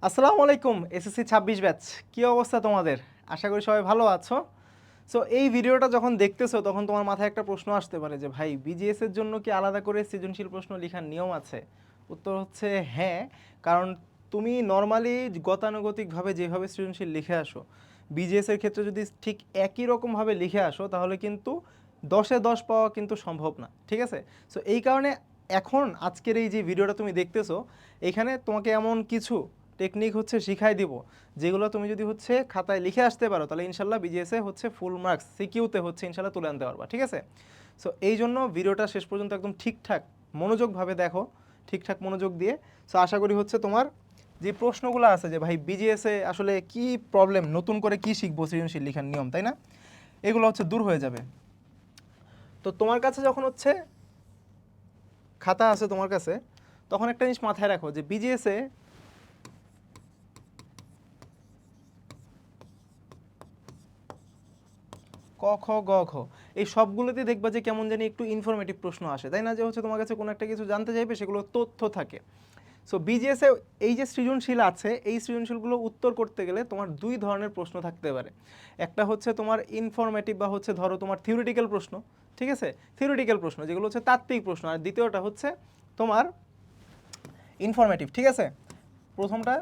আসসালামু আলাইকুম SSC 26 batch. কি অবস্থা তোমাদের? আশা করি সবাই ভালো আছো। সো এই ভিডিওটা যখন দেখতেছো তখন তোমার মাথায় একটা প্রশ্ন আসতে পারে যে ভাই বিজিএস এর জন্য কি আলাদা করে সৃজনশীল প্রশ্ন লেখার নিয়ম আছে? উত্তর হচ্ছে হ্যাঁ, কারণ তুমি নর্মালি গতানুগতিকভাবে যেভাবে সৃজনশীল লিখে আসো, বিজিএস এর ক্ষেত্রে যদি ঠিক একই রকমভাবে লিখে আসো তাহলে কিন্তু 10-এ 10 পাওয়া কিন্তু সম্ভব না, ঠিক আছে? সো এই কারণে এখন আজকের এই যে ভিডিওটা তুমি দেখতেছো, এখানে তোমাকে এমন কিছু টেকনিক হচ্ছে শিখাই দিব যেগুলো তুমি যদি হচ্ছে খাতায় লিখে আসতে পারো তাহলে ইনশাল্লাহ বিজিএসে হচ্ছে ফুল মার্কস সিকিউতে হচ্ছে ইনশাল্লাহ তুলে আনতে পারবা, ঠিক আছে? সো এই জন্য ভিডিওটা শেষ পর্যন্ত একদম ঠিকঠাক মনোযোগভাবে দেখো, ঠিকঠাক মনোযোগ দিয়ে। সো আশা করি হচ্ছে তোমার যে প্রশ্নগুলো আছে যে ভাই বিজিএসে আসলে কি প্রবলেম, নতুন করে কি শিখবো সৃজনশীল লেখার নিয়ম, তাই না, এগুলো হচ্ছে দূর হয়ে যাবে। তো তোমার কাছে যখন হচ্ছে খাতা আছে তোমার কাছে, তখন একটা জিনিস মাথায় রাখো যে বিজিএসে ক খ গ ঘ এই সবগুলোতে দেখবা যে কেমন জানি একটু ইনফরমেটিভ প্রশ্ন আসে, তাই না? যে হচ্ছে তোমার কাছে কোনো একটা কিছু জানতে চাইবে, সেগুলো তথ্য থাকে। সো বিজিএসে এই যে সৃজনশীল আছে, এই সৃজনশীলগুলো উত্তর করতে গেলে তোমার দুই ধরনের প্রশ্ন থাকতে পারে। একটা হচ্ছে তোমার ইনফরমেটিভ বা হচ্ছে ধরো তোমার থিওরিটিক্যাল প্রশ্ন, ঠিক আছে, থিওরিটিক্যাল প্রশ্ন যেগুলো হচ্ছে তাত্ত্বিক প্রশ্ন, আর দ্বিতীয়টা হচ্ছে তোমার ইনফরমেটিভ, ঠিক আছে। প্রথমটা,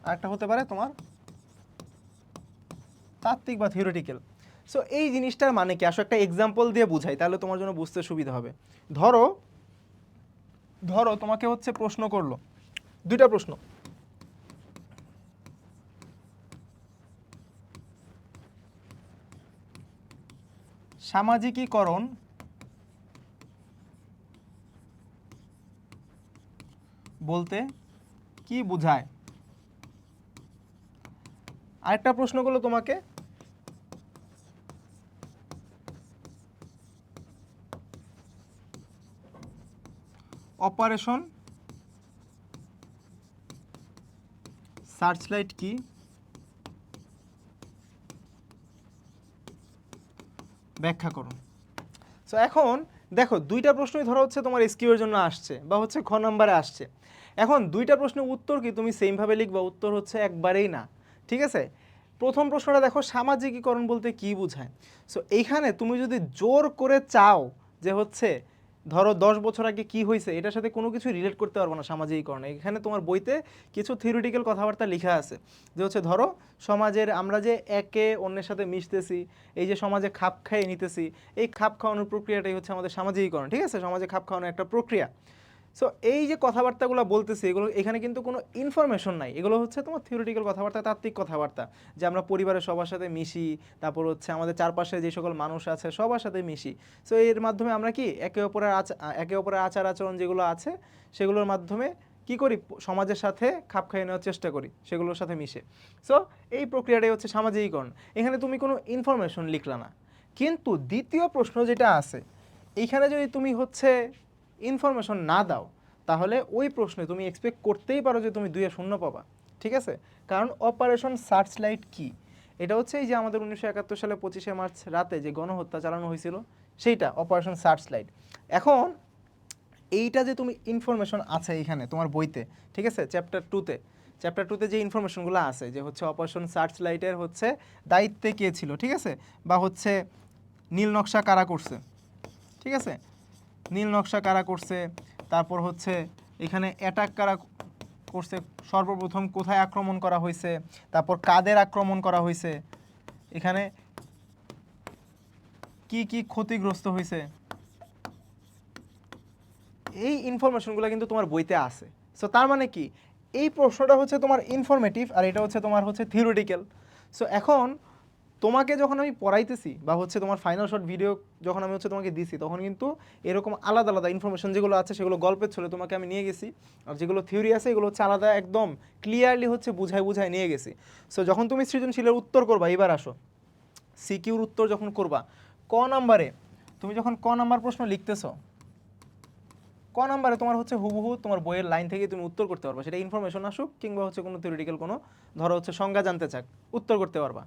আরেকটা হতে পারে তোমার তাত্ত্বিক বা থিওরিটিক্যাল। সো এই জিনিসটার মানে কি, আসলে একটা এক্সাম্পল দিয়ে বুঝাই তাহলে তোমার জন্য বুঝতে সুবিধা হবে। ধরো ধরো তোমাকে হচ্ছে প্রশ্ন করলো, দুইটা প্রশ্ন। সামাজিকীকরণ বলতে কি বোঝায়? আরেকটা প্রশ্ন করলো তোমাকে, অপারেশন সার্চলাইট কি, ব্যাখ্যা করুন। সো এখন দেখো দুইটা প্রশ্নই ধরো হচ্ছে তোমার এসকিউ এর জন্য আসছে বা হচ্ছে খ নাম্বারে আসছে। এখন দুইটা প্রশ্নের উত্তর কি তুমি সেমভাবে লিখবা? উত্তর হচ্ছে একবারেই না, ঠিক আছে। প্রথম প্রশ্নটা দেখো, সামাজিকীকরণ বলতে কি বোঝায়। সো এইখানে তুমি যদি জোর করে চাও যে হচ্ছে ধরো 10 বছর আগে কি হয়েছে এটার সাথে কোনো কিছু রিলেট করতে পারবো না সামাজিকীকরণে, এখানে তোমার বইতে কিছু থিওরিটিক্যাল কথাবার্তা লেখা আছে যে হচ্ছে ধরো সমাজের আমরা যে একে অন্যের সাথে মিশতেছি, এই যে সমাজে খাপ খাইয়ে নিতেছি, এই খাপ খাওয়ানোর প্রক্রিয়াটাই হচ্ছে আমাদের সামাজিকীকরণ, ঠিক আছে, সমাজে খাপ খাওয়ানোর একটা প্রক্রিয়া। সো এই যে কথাবার্তাগুলো বলতেছি এগুলো এখানে কিন্তু কোনো ইনফরমেশন নাই, এগুলো হচ্ছে তোমার থিওরিটিক্যাল কথাবার্তা, তাত্ত্বিক কথাবার্তা, যে আমরা পরিবারের সবার সাথে মিশি, তারপর হচ্ছে আমাদের চারপাশে যে সকল মানুষ আছে সবার সাথে মিশি। সো এর মাধ্যমে আমরা কি একে অপরের আচার আচরণ যেগুলো আছে সেগুলোর মাধ্যমে কি করি, সমাজের সাথে খাপ খাইয়ে নেওয়ার চেষ্টা করি সেগুলোর সাথে মিশে। সো এই প্রক্রিয়াটাই হচ্ছে সামাজিকীকরণ। এখানে তুমি কোনো ইনফরমেশন লিখলা না। কিন্তু দ্বিতীয় প্রশ্ন যেটা আছে, এইখানে যদি তুমি হচ্ছে ইনফরমেশন না দাও তাহলে ওই প্রশ্নে তুমি এক্সপেক্ট করতেই পারো যে তুমি 2-0 পাবা, ঠিক আছে। কারণ অপারেশন সার্চলাইট কি, এটা হচ্ছে এই যে আমাদের 1971 সালে 25শে মার্চ রাতে যে গণহত্যা চালানো হয়েছিল সেইটা অপারেশন সার্চলাইট। এখন এইটা যে তুমি ইনফরমেশন আছে এখানে তোমার বইতে, ঠিক আছে, চ্যাপ্টার টুতে যে ইনফরমেশনগুলো আছে যে হচ্ছে অপারেশন সার্চ লাইটের হচ্ছে দায়িত্বে কে ছিল, ঠিক আছে, বা হচ্ছে নীল নকশা কারা করছে, ঠিক আছে, নীল নকশা কারা করছে, তারপর হচ্ছে এখানে অ্যাটাক কারা করছে, সর্বপ্রথম কোথায় আক্রমণ করা হয়েছে, তারপর কাদের আক্রমণ করা হয়েছে, এখানে কি কি ক্ষতিগ্রস্ত হয়েছে, এই ইনফরমেশনগুলো কিন্তু তোমার বইতে আছে। সো তার মানে কি, এই প্রশ্নটা হচ্ছে তোমার ইনফরমেটিভ আর এটা হচ্ছে তোমার হচ্ছে থিওরিটিক্যাল। সো এখন তোমাকে যখন আমি পড়াইতেছি বা হচ্ছে তোমার ফাইনাল শর্ট ভিডিও যখন আমি হচ্ছে তোমাকে দিছি তখন কিন্তু এরকম আলাদা আলাদা ইনফরমেশন যেগুলো আছে সেগুলো গল্পের ছলে তোমাকে আমি নিয়ে গেছি, আর যেগুলো থিওরি আছে এগুলো হচ্ছে আলাদা একদম ক্লিয়ারলি হচ্ছে বুঝাই বুঝাই নিয়ে গেছি। সো যখন তুমি সৃজনশীলের উত্তর করবা, এবার আসো সিকিউর উত্তর যখন করবা, ক নাম্বারে তুমি যখন ক নাম্বার প্রশ্ন লিখতেছো, ক নাম্বারে তোমার হচ্ছে হুবহু তোমার বইয়ের লাইন থেকে তুমি উত্তর করতে পারবা, সেটা ইনফরমেশন আসুক কিংবা হচ্ছে কোনো থিওরিটিক্যাল কোনো ধরো হচ্ছে সংজ্ঞা জানতে চাক, উত্তর করতে পারবা।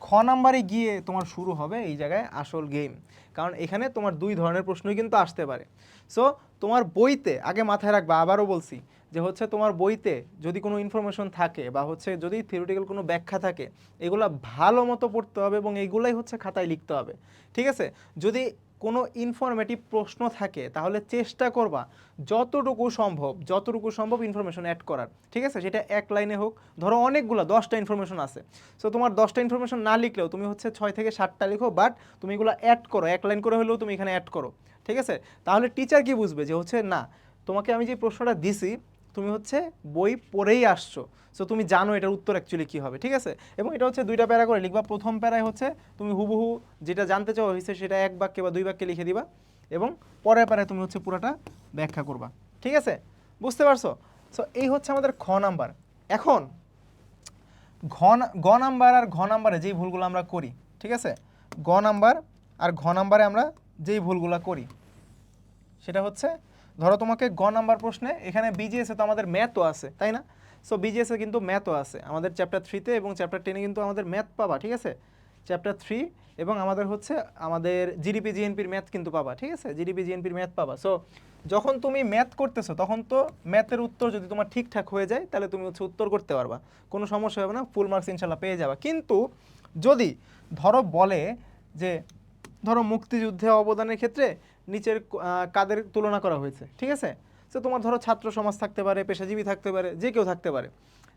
খ নাম্বারে গিয়ে তোমার শুরু হবে এই জায়গায় আসল গেম, কারণ এখানে তোমার দুই ধরনের প্রশ্নই কিন্তু আসতে পারে। সো তোমার বইতে আগে মাথায় রাখবা, আবারও বলছি যে হচ্ছে তোমার বইতে যদি কোনো ইনফরমেশন থাকে বা হচ্ছে যদি থিওরিটিক্যাল কোনো ব্যাখ্যা থাকে, এগুলা ভালো মতো পড়তে হবে এবং এইগুলাই হচ্ছে খাতায় লিখতে হবে। ঠিক আছে, যদি কোনো ইনফরমেটিভ প্রশ্ন থাকে তাহলে চেষ্টা করবা যতটুকু সম্ভব ইনফরমেশন অ্যাড করার। ঠিক আছে, সেটা এক লাইনে হোক, ধরো অনেকগুলো 10টা ইনফরমেশন আছে, সো তোমার 10টা ইনফরমেশন না লিখলেও তুমি হচ্ছে 6 থেকে 7টা লিখো, বাট তুমি এগুলো অ্যাড করো, এক লাইন করে হলেও তুমি এখানে অ্যাড করো। ঠিক আছে, তাহলে টিচার কি বুঝবে যে হচ্ছে না, তোমাকে আমি যে প্রশ্নটা দিছি তুমি হচ্ছে বই পড়েই আসছো, সো তুমি জানো এটার উত্তর অ্যাকচুয়ালি কী হবে। ঠিক আছে, এবং এটা হচ্ছে 2টা প্যারা করে লিখবা। প্রথম প্যারায় হচ্ছে তুমি হুবহু যেটা জানতে চাও হয়েছে সেটা 1 বাক্যে বা 2 বাক্যে লিখে দিবা, এবং পরের প্যারায় তুমি হচ্ছে পুরোটা ব্যাখ্যা করবা। ঠিক আছে, বুঝতে পারছো? সো এই হচ্ছে আমাদের খ নাম্বার। এখন গ নাম্বার আর ঘ নাম্বারে যেই ভুলগুলো আমরা করি, ঠিক আছে, গ নাম্বার আর ঘ নাম্বারে আমরা যেই ভুলগুলো করি সেটা হচ্ছে, ধরো তোমাকে গ নাম্বার প্রশ্নে এখানে বিজিএসে তো আমাদের ম্যাথও আছে, তাই না? সো বিজিএসে কিন্তু ম্যাথও আছে আমাদের চ্যাপ্টার 3-তে এবং চ্যাপ্টার 10-এ কিন্তু আমাদের ম্যাথ পাবা। ঠিক আছে, চ্যাপ্টার 3 এবং আমাদের হচ্ছে আমাদের জিডিপি জিএনপির ম্যাথ কিন্তু পাবা। ঠিক আছে, জিডিপি জিএনপির ম্যাথ পাবা। সো যখন তুমি ম্যাথ করতেছো তখন তো ম্যাথের উত্তর যদি তোমার ঠিকঠাক হয়ে যায় তাহলে তুমি হচ্ছে উত্তর করতে পারবা, কোনো সমস্যা হবে না, ফুল মার্কস ইনশাল্লাহ পেয়ে যাবা। কিন্তু যদি ধরো বলে যে ধরো মুক্তিযুদ্ধে অবদানের ক্ষেত্রে নিচের কাদের তুলনা করা হয়েছে, ঠিক আছে, সো তোমার ধরো ছাত্র সমাজ থাকতে পারে, পেশাজীবী থাকতে পারে, যে কেউ থাকতে পারে।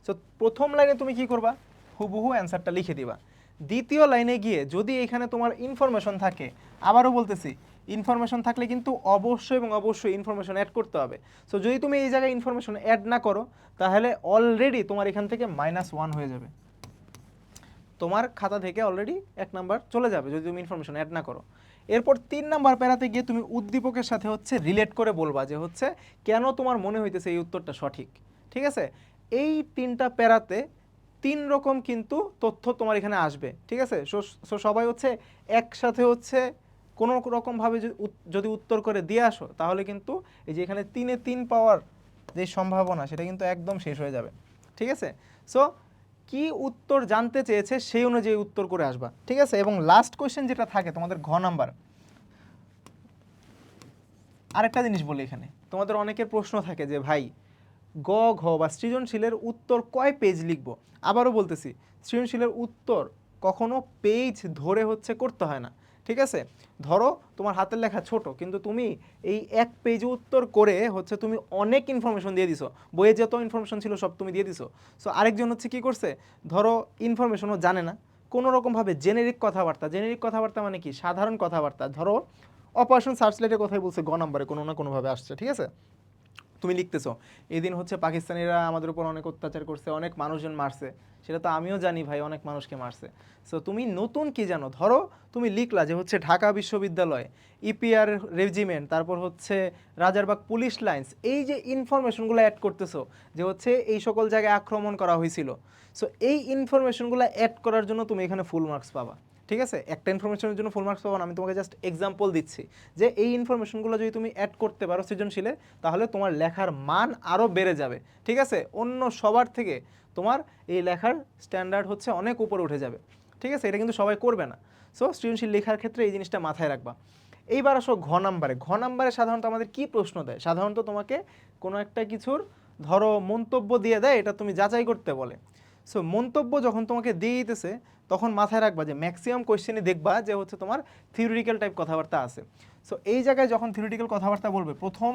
সো প্রথম লাইনে তুমি কি করবা, হুবহু অ্যান্সারটা লিখে দিবা। দ্বিতীয় লাইনে গিয়ে যদি এখানে তোমার ইনফরমেশন থাকে, আবারও বলতেছি ইনফরমেশন থাকলে কিন্তু অবশ্যই এবং অবশ্যই ইনফরমেশন অ্যাড করতে হবে। সো যদি তুমি এই জায়গায় ইনফরমেশন অ্যাড না করো তাহলে অলরেডি তোমার এখান থেকে -1 হয়ে যাবে, তোমার খাতা থেকে অলরেডি 1 নাম্বার চলে যাবে যদি তুমি ইনফরমেশন অ্যাড না করো। এরপর 3 নাম্বার প্যারাতে গিয়ে তুমি উদ্দীপকের সাথে হচ্ছে রিলেট করে বলবা যে হচ্ছে কেন তোমার মনে হইতেছে এই উত্তরটা সঠিক। ঠিক আছে, এই 3টা প্যারাতে 3 রকম কিন্তু তথ্য তোমার এখানে আসবে। ঠিক আছে, সো সবাই হচ্ছে একসাথে হচ্ছে কোনো রকমভাবে যদি উত্তর করে দিয়ে আসো তাহলে কিন্তু এই যে এখানে 3-এ 3 পাওয়ার যে সম্ভাবনা সেটা কিন্তু একদম শেষ হয়ে যাবে। ঠিক আছে, সো কি উত্তর জানতে চেয়েছে সেই অনুযায়ী উত্তর করে আসবা। ঠিক আছে, এবং লাস্ট কোয়েশ্চেন যেটা থাকে তোমাদের ঘ নাম্বার, আরেকটা জিনিস বলি, এখানে তোমাদের অনেকের প্রশ্ন থাকে যে ভাই গ ঘ বা সৃজনশীলের উত্তর কয় পেজ লিখবো। আবারও বলতেছি, সৃজনশীলের উত্তর কখনো পেজ ধরে হচ্ছে করতে হয় না। ঠিক আছে, ধরো তোমার হাতের লেখা ছোট কিন্তু তুমি এই 1 পেজ উত্তর করে হচ্ছে তুমি অনেক ইনফরমেশন দিয়ে দিছো, বইয়ে যত ইনফরমেশন ছিল সব তুমি দিয়ে দিছো। সো আরেকজন হচ্ছে কি করছে, ধরো ইনফরমেশনও জানে না, কোনো রকমভাবে জেনেরিক কথাবার্তা মানে কি, সাধারণ কথাবার্তা, ধরো অপারেশন সার্চলাইটের কথাই বলছে, গ নাম্বারে কোনো না কোনোভাবে আসছে। ঠিক আছে, তুমি লিখতেছো এদিন হচ্ছে পাকিস্তানিরা আমাদের উপর অনেক অত্যাচার করছে, অনেক মানুষজন মারছে, সেটা তো আমিও জানি ভাই, অনেক মানুষকে মারছে। সো তুমি নতুন কি জানো, ধরো তুমি লিখলা যে হচ্ছে ঢাকা বিশ্ববিদ্যালয়, ইপিআর রেজিমেন্ট, তারপর হচ্ছে রাজারবাগ পুলিশ লাইন্স, এই যে ইনফরমেশনগুলো অ্যাড করতেছো যে হচ্ছে এই সকল জায়গায় আক্রমণ করা হয়েছিল, সো এই ইনফরমেশনগুলো অ্যাড করার জন্য তুমি এখানে ফুল মার্কস পাবা। ঠিক আছে, একটা ইনফরমেশনের জন্য ফুল মার্কস পাবো না, আমি তোমাকে জাস্ট এক্সাম্পল দিচ্ছি যে এই ইনফরমেশনগুলো যদি তুমি অ্যাড করতে পারো সৃজনশীলে তাহলে তোমার লেখার মান আরও বেড়ে যাবে। ঠিক আছে, অন্য সবার থেকে তোমার এই লেখার স্ট্যান্ডার্ড হচ্ছে অনেক উপরে উঠে যাবে। ঠিক আছে, এটা কিন্তু সবাই করবে না। সো সৃজনশীল লেখার ক্ষেত্রে এই জিনিসটা মাথায় রাখবা। এইবার আসো ঘ নাম্বারে সাধারণত আমাদের কি প্রশ্ন দেয়, সাধারণত তোমাকে কোনো একটা কিছুর ধরো মন্তব্য দিয়ে দেয়, এটা তুমি যাচাই করতে বলে। সো মন্তব্য যখন তোমাকে দিয়ে দিতেছে তখন মাথায় রাখবা যে ম্যাক্সিমাম কোয়েশ্চেনে দেখবা যে হচ্ছে তোমার থিওরিটিক্যাল টাইপ কথাবার্তা আছে। সো এই জায়গায় যখন থিওরিটিক্যাল কথাবার্তা বলবে প্রথম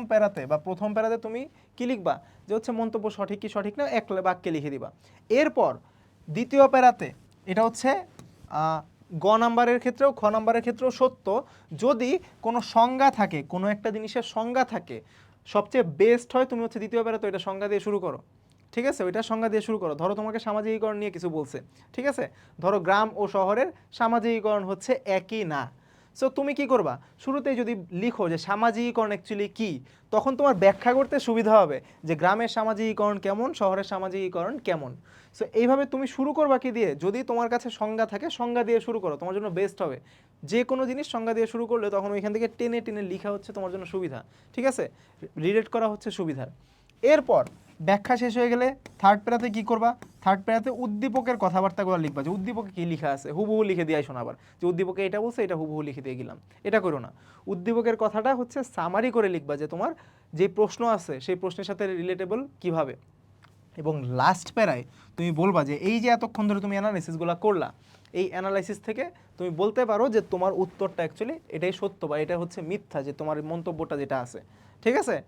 প্যারাতে তুমি কি লিখবা যে হচ্ছে মন্তব্য সঠিক কি সঠিক না 1 বাক্যে লিখে দিবা। এরপর দ্বিতীয় প্যারাতে এটা হচ্ছে গ নাম্বারের ক্ষেত্রেও খ নাম্বারের ক্ষেত্রেও সত্য, যদি কোনো সংজ্ঞা থাকে, কোনো একটা জিনিসের সংজ্ঞা থাকে, সবচেয়ে বেস্ট হয় তুমি হচ্ছে দ্বিতীয় প্যারাতে ওইটা সংজ্ঞা দিয়ে শুরু করো। ঠিক আছে, ওইটা সংজ্ঞা দিয়ে শুরু করো। ধরো তোমাকে সামাজিকীকরণ নিয়ে কিছু বলছে, ঠিক আছে, ধরো গ্রাম ও শহরের সামাজিকীকরণ হচ্ছে একই না। সো তুমি কি করবা, শুরুতেই যদি লিখো যে সামাজিকীকরণ অ্যাকচুয়ালি কি, তখন তোমার ব্যাখ্যা করতে সুবিধা হবে যে গ্রামের সামাজিকীকরণ কেমন, শহরের সামাজিকীকরণ কেমন। সো এইভাবে তুমি শুরু করবা কি দিয়ে, যদি তোমার কাছে সংজ্ঞা থাকে সংজ্ঞা দিয়ে শুরু করো, তোমার জন্য বেস্ট হবে। যে কোনো জিনিস সংজ্ঞা দিয়ে শুরু করলে তখন ওইখান থেকে টেনে টেনে লেখা হচ্ছে তোমার জন্য সুবিধা। ঠিক আছে, রিলেট করা হচ্ছে সুবিধার। এরপর ব্যাখ্যা শেষ হয়ে গেলে থার্ড প্যারাতে কি করবা, থার্ড প্যারাতে উদ্দীপকের কথাবার্তাগুলো লিখবা, যে উদ্দীপকে কি লেখা আছে হুবহু লিখে দিয়ে শোনা, আবার যে উদ্দীপকে এটা বলছে এটা হুবহু লিখে দিয়ে গেলাম, এটা করো না। উদ্দীপকের কথাটা হচ্ছে সামারি করে লিখবা, যে তোমার যে প্রশ্ন আছে সেই প্রশ্নের সাথে রিলেটেবল কিভাবে। এবং লাস্ট প্যারায় তুমি বলবা যে এই যে এতক্ষণ ধরে তুমি অ্যানালাইসিসগুলো করলা, এই অ্যানালাইসিস থেকে তুমি বলতে পারো যে তোমার উত্তরটা অ্যাকচুয়ালি এটাই সত্য বা এটা হচ্ছে মিথ্যা, যে তোমার মন্তব্যটা যেটা আছে, ঠিক আছে।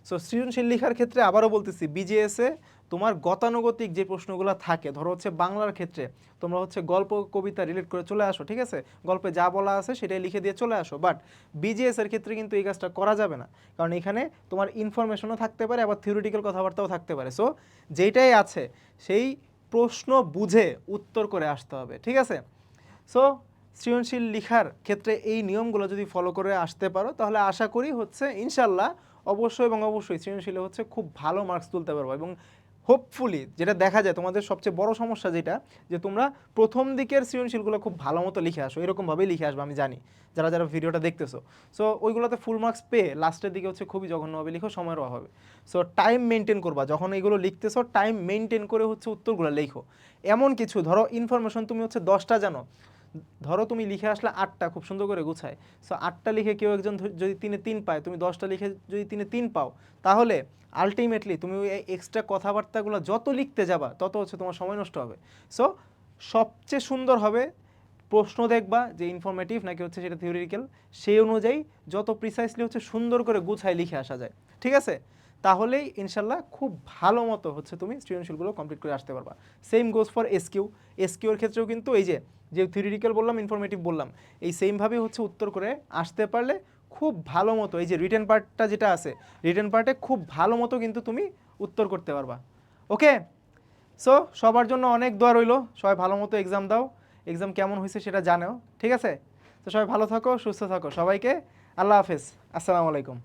সো সৃজনশীল লেখার ক্ষেত্রে আবারও বলতেছি, বিজিএসে তোমার গতানুগতিক যে প্রশ্নগুলো থাকে, ধরো হচ্ছে বাংলার ক্ষেত্রে তোমরা হচ্ছে গল্প কবিতা রিলেট করে চলে আসো, ঠিক আছে, গল্পে যা বলা আছে সেটাই লিখে দিয়ে চলে আসো, বাট বিজিএস এর ক্ষেত্রে কিন্তু এই কাজটা করা যাবে না, কারণ এখানে তোমার ইনফরমেশনও থাকতে পারে আবার থিওরিটিক্যাল কথাবার্তাও থাকতে পারে। সো যেটাই আছে সেই প্রশ্ন বুঝে উত্তর করে আসতে হবে, ঠিক আছে। সো সৃজনশীল লেখার ক্ষেত্রে এই নিয়মগুলো যদি ফলো করে আসতে পারো, তাহলে আশা করি হচ্ছে ইনশাল্লাহ অবশ্যই এবং অবশ্যই সৃজনশীলে হচ্ছে খুব ভালো মার্কস তুলতে পারবো। এবং হোপফুলি যেটা দেখা যায় তোমাদের সবচেয়ে বড় সমস্যা যেটা, যে তোমরা প্রথম দিকের সৃজনশীলগুলো খুব ভালো মতো লিখে আসো, এরকমভাবেই লিখে আসবে আমি জানি, যারা যারা ভিডিওটা দেখতেছো। সো ওইগুলোতে ফুল মার্কস পেয়ে লাস্টের দিকে হচ্ছে খুবই জঘন্যভাবে লিখো, সময়ের অভাবে। সো টাইম মেনটেন করবা, যখন এগুলো লিখতেছো টাইম মেনটেন করে হচ্ছে উত্তরগুলো লেখো। এমন কিছু ধরো ইনফরমেশন তুমি হচ্ছে 10টা জানো, ধরো তুমি লিখে আসলে 8টা খুব সুন্দর করে গুছায়, সো 8টা লিখে কেউ একজন যদি 3-3 পায়, তুমি 10টা লিখে যদি 3-3 পাও, তাহলে আলটিমেটলি তুমি ওই এক্সট্রা কথাবার্তাগুলো যত লিখতে যাবা তত হচ্ছে তোমার সময় নষ্ট হবে। সো সবচেয়ে সুন্দর হবে প্রশ্ন দেখবা যে ইনফরমেটিভ নাকি হচ্ছে সেটা থিওরিটিক্যাল, সেই অনুযায়ী যত প্রিসাইসলি হচ্ছে সুন্দর করে গুছায় লিখে আসা যায়, ঠিক আছে, তাহলেই ইনশাল্লাহ খুব ভালো মতো হচ্ছে তুমি সৃজনশীলগুলো কমপ্লিট করে আসতে পারবা। সেম গোজ ফর এসকিউ, এসকিউর ক্ষেত্রেও কিন্তু এই যে যে থিওরিটিক্যাল বললাম ইনফরমেটিভ বললাম, এই সেমভাবেই হচ্ছে উত্তর করে আসতে পারলে খুব ভালো মতো এই যে রিটেন পার্টটা যেটা আছে, রিটেন পার্টে খুব ভালো মতো কিন্তু তুমি উত্তর করতে পারবা। ওকে, সো সবার জন্য অনেক দোয়া রইলো, সবাই ভালো মতো এক্সাম দাও, এক্সাম কেমন হয়েছে সেটা জানাও, ঠিক আছে। তো সবাই ভালো থাকো, সুস্থ থাকো, সবাইকে আল্লাহ হাফেজ, আসসালামু আলাইকুম।